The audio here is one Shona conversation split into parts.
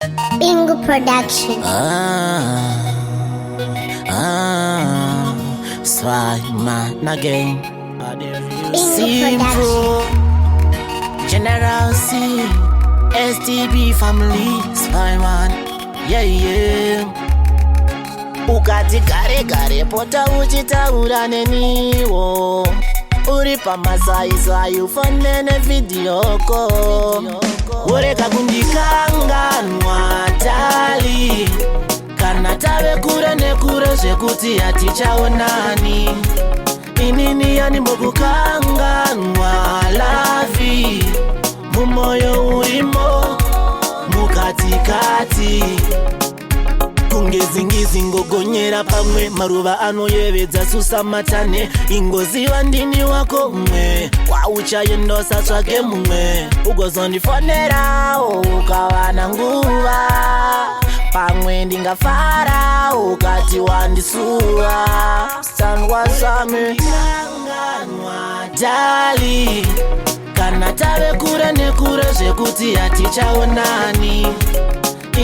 Bingo Production. Swagman again. Bingo Production. General C, STB family. Swagman, yeah. Ukati gare pota uchitaura neniwo. Uri pamasai ufanene video ko. Ureka kundikanganwa tali. Kana tave kure nekure zvekuti hatichaonani. Inini yani mukukanganwa lavi. Mumoyo urimo mukatikati. Kungezingizi ngogonyera pamwe. Maruva anoyevedza susamatane. Ingoziva ndini wako mwe. Wauchayendosa tsvake mumwe. Ugozondifonera ukavana nguva. Pamwe ndingafara ukati wandisuva. Sandwa zame kanganwa dali. Kana tave kure nekure zvekuti hatichaonani.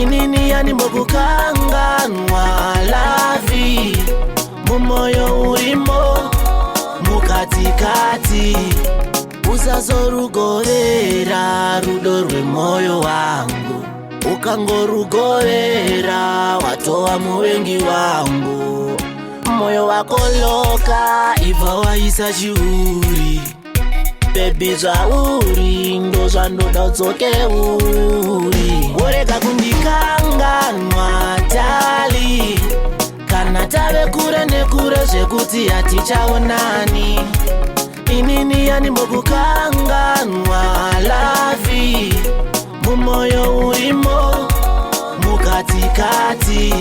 Inini yani mukukanganwa lavi. Mumoyo urimo mukatikati. Usazorugovera rudo rwemoyo wangu. Ukangorugovera watova muvengi wangu. Moyo wako loka ibva waisa chiuri. Baby zvauri ndo zvandoda udzoke uri. Ureka kundikanganwa tali. Kana tave kure nekure zvekuti hatichaonani. Inini yani mukukanganwa lavi. Mumoyo urimo mukatikati.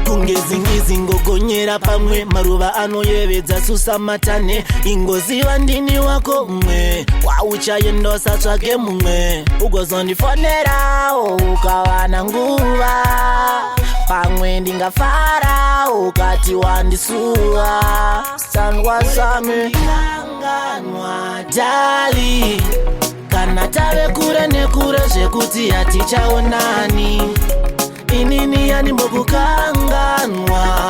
Kungezingizi ngogonyera pamwe. Maruva anoyevedza susamatane. Ingoziva ndini wako mwe. Wauchayendosa tsvake mumwe. Ugozondifonera ukavana nguva. Pamwe ndingafara ukati wandisuva. Sandwa zame kanganwa dali. Kana tave kure nekure zvekuti hatichaonani. Inini yani mukukanganwa